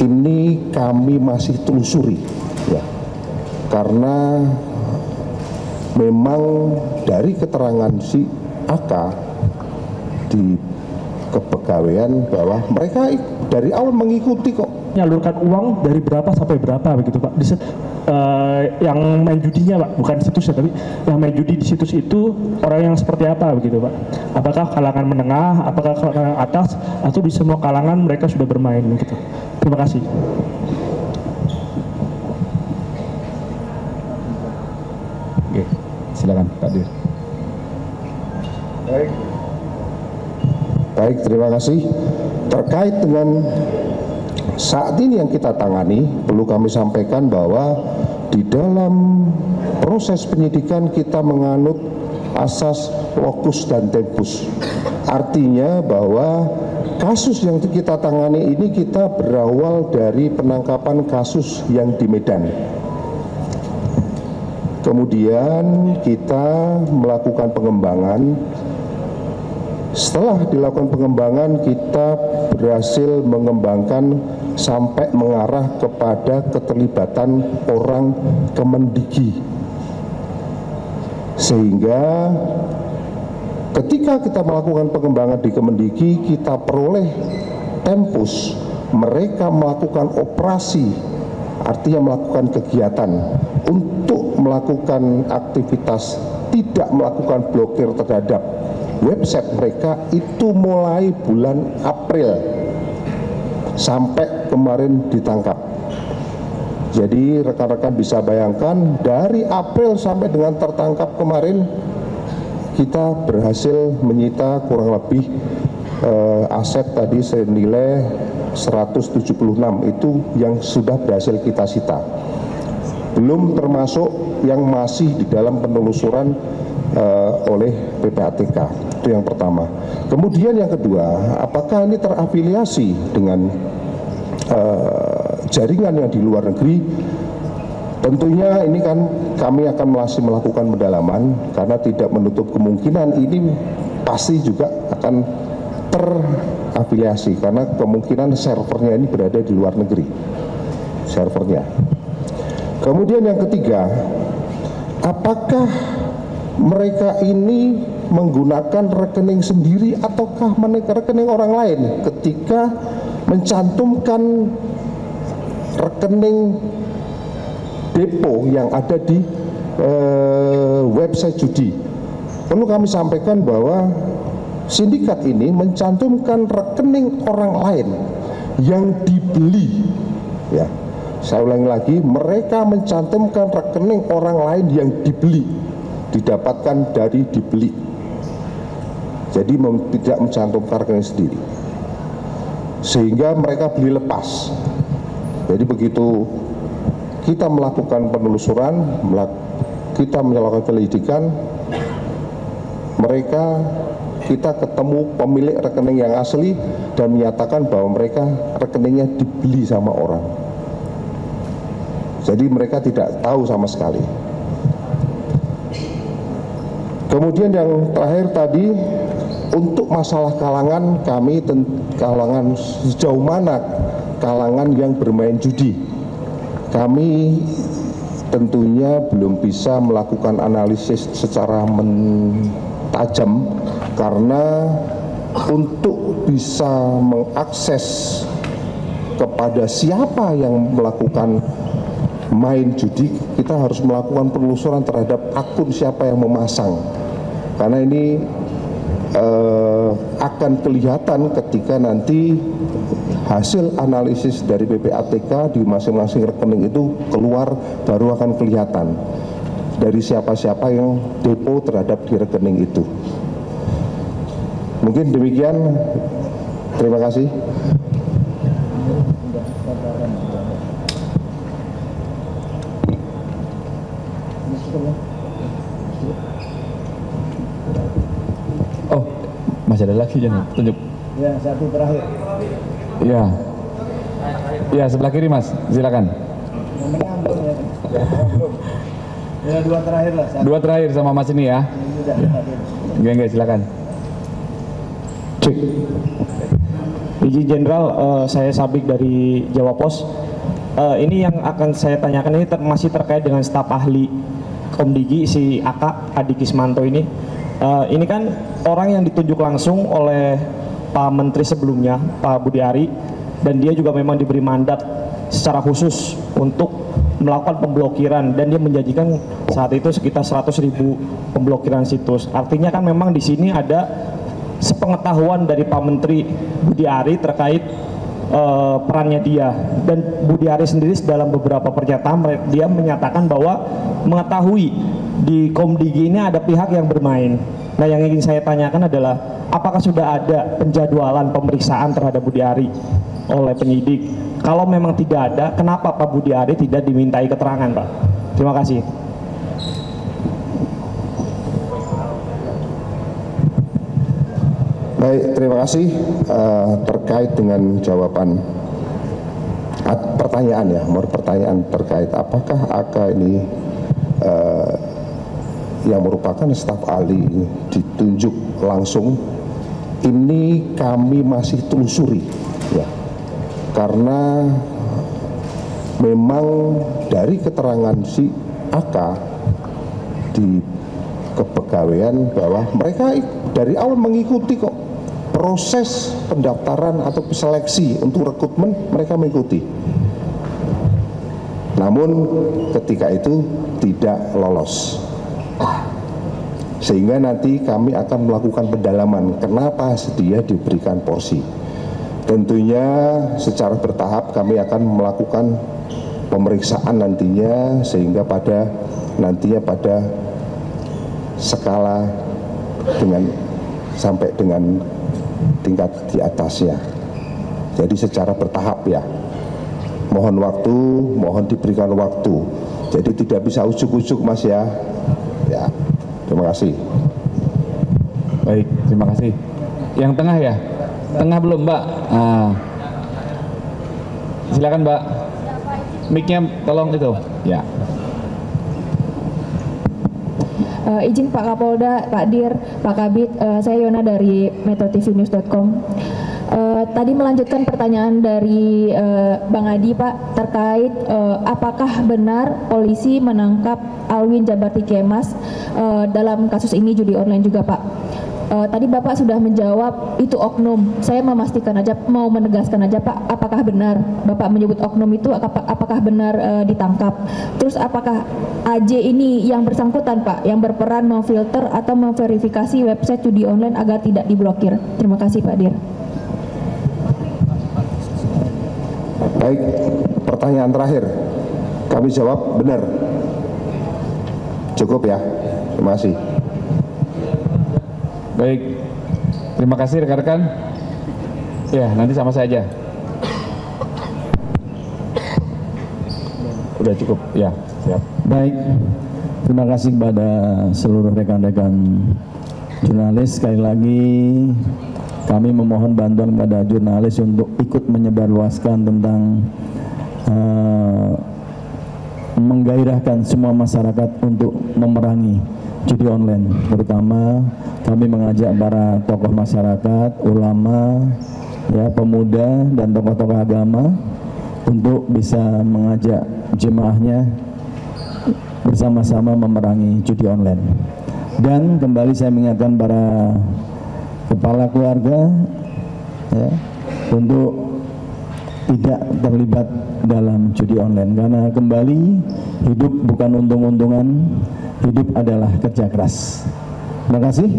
ini kami masih telusuri, ya, karena memang dari keterangan si AK di kepegawaian bahwa mereka dari awal mengikuti kok. Menyalurkan uang dari berapa sampai berapa begitu Pak? Yang main judinya Pak, bukan situsnya, tapi yang main judi di situs itu orang yang seperti apa begitu Pak? Apakah kalangan menengah, apakah kalangan atas, atau di semua kalangan mereka sudah bermain begitu? Terima kasih. Oke, silakan Pak Dir. Baik, terima kasih. Terkait dengan saat ini yang kita tangani, perlu kami sampaikan bahwa di dalam proses penyidikan kita menganut asas locus dan tempus. Artinya bahwa kasus yang kita tangani ini kita berawal dari penangkapan kasus yang di Medan. Kemudian kita melakukan pengembangan. Setelah dilakukan pengembangan, kita berhasil mengembangkan sampai mengarah kepada keterlibatan orang Kemendikbud. Sehingga ketika kita melakukan pengembangan di Kemendikbud, kita peroleh tempus, mereka melakukan operasi, artinya melakukan kegiatan untuk melakukan aktivitas, tidak melakukan blokir terhadap website mereka itu mulai bulan April sampai kemarin ditangkap. Jadi rekan-rekan bisa bayangkan dari April sampai dengan tertangkap kemarin kita berhasil menyita kurang lebih aset tadi senilai 176 itu yang sudah berhasil kita sita. Belum termasuk yang masih di dalam penelusuran oleh PPATK. Itu yang pertama. Kemudian yang kedua, apakah ini terafiliasi dengan jaringan yang di luar negeri? Tentunya ini kan kami akan masih melakukan pendalaman karena tidak menutup kemungkinan ini pasti juga akan terafiliasi karena kemungkinan servernya ini berada di luar negeri. Servernya. Kemudian yang ketiga, apakah mereka ini menggunakan rekening sendiri ataukah rekening orang lain ketika mencantumkan rekening depo yang ada di website judi? Perlu kami sampaikan bahwa sindikat ini mencantumkan rekening orang lain yang dibeli, ya. Saya ulangi lagi, mereka mencantumkan rekening orang lain yang dibeli, didapatkan dari dibeli. Jadi tidak mencantumkan rekening sendiri. Sehingga mereka beli lepas. Jadi begitu kita melakukan penelusuran, kita melakukan penyelidikan, kita ketemu pemilik rekening yang asli dan menyatakan bahwa mereka rekeningnya dibeli sama orang. Jadi mereka tidak tahu sama sekali. Kemudian yang terakhir tadi, untuk masalah kalangan, kalangan sejauh mana kalangan yang bermain judi, kami tentunya belum bisa melakukan analisis secara tajam karena untuk bisa mengakses kepada siapa yang melakukan main judi, kita harus melakukan penelusuran terhadap akun siapa yang memasang, karena ini akan kelihatan ketika nanti hasil analisis dari PPATK di masing-masing rekening itu keluar, baru akan kelihatan dari siapa-siapa yang depo terhadap di rekening itu. Mungkin demikian, terima kasih. Oh, masih ada lagi jangan tunjuk. Ya, satu terakhir. Ya. Ya, sebelah kiri Mas, silakan. Ya, dua terakhir lah. Dua terakhir sama Mas ini ya. Enggak, silakan. Cek. Izin Jenderal, saya Sabik dari Jawa Pos. Ini yang akan saya tanyakan ini masih terkait dengan staf ahli Komdigi si AK Adi Kismanto ini. Ini kan orang yang ditunjuk langsung oleh Pak Menteri sebelumnya, Pak Budi Ari, dan dia juga memang diberi mandat secara khusus untuk melakukan pemblokiran, dan dia menjanjikan saat itu sekitar 100.000 pemblokiran situs. Artinya kan memang di sini ada sepengetahuan dari Pak Menteri Budi Ari terkait perannya dia, dan Budi Ari sendiri dalam beberapa pernyataan dia menyatakan bahwa mengetahui di Komdigi ini ada pihak yang bermain. Nah, yang ingin saya tanyakan adalah apakah sudah ada penjadwalan pemeriksaan terhadap Budi Ari oleh penyidik? Kalau memang tidak ada, kenapa Pak Budi Ari tidak dimintai keterangan, Pak? Terima kasih. Baik, terima kasih. Terkait dengan jawaban pertanyaan ya, pertanyaan terkait apakah AK ini yang merupakan staf ahli ditunjuk langsung, ini kami masih telusuri ya, karena memang dari keterangan si AK di kepegawaian bahwa mereka dari awal mengikuti kok proses pendaftaran atau seleksi untuk rekrutmen, mereka mengikuti. Namun ketika itu tidak lolos, sehingga nanti kami akan melakukan pendalaman kenapa dia diberikan porsi. Tentunya secara bertahap kami akan melakukan pemeriksaan nantinya, sehingga pada skala dengan sampai dengan tingkat di atasnya. Jadi secara bertahap ya. Mohon waktu, mohon diberikan waktu. Jadi tidak bisa ujuk-ujuk Mas ya. Ya. Terima kasih. Baik, terima kasih. Yang tengah ya? Tengah belum, Mbak? Nah. Silakan, Mbak. Mic-nya tolong itu. Ya. Izin Pak Kapolda, Pak Dir, Pak Kabid, saya Yona dari metrotvnews.com. Tadi melanjutkan pertanyaan dari Bang Adi, Pak, terkait apakah benar polisi menangkap Alwin Jabati Kemas dalam kasus ini judi online juga, Pak. Tadi Bapak sudah menjawab itu oknum. Saya memastikan aja, mau menegaskan aja Pak, apakah benar Bapak menyebut oknum itu apakah benar ditangkap? Terus apakah AJ ini yang bersangkutan Pak, yang berperan memfilter atau memverifikasi website judi online agar tidak diblokir? Terima kasih Pak Dir. Baik, pertanyaan terakhir. Kami jawab benar. Cukup ya. Terima kasih. Baik, terima kasih rekan-rekan. Ya, nanti sama saya aja. Udah cukup, ya, siap. Baik, terima kasih kepada seluruh rekan-rekan jurnalis. Sekali lagi kami memohon bantuan kepada jurnalis untuk ikut menyebarluaskan tentang menggairahkan semua masyarakat untuk memerangi judi online. Terutama kami mengajak para tokoh masyarakat, ulama, ya, pemuda dan tokoh-tokoh agama untuk bisa mengajak jemaahnya bersama-sama memerangi judi online. Dan kembali saya mengingatkan para kepala keluarga ya, untuk tidak terlibat dalam judi online, karena kembali hidup bukan untung-untungan, hidup adalah kerja keras. Terima kasih.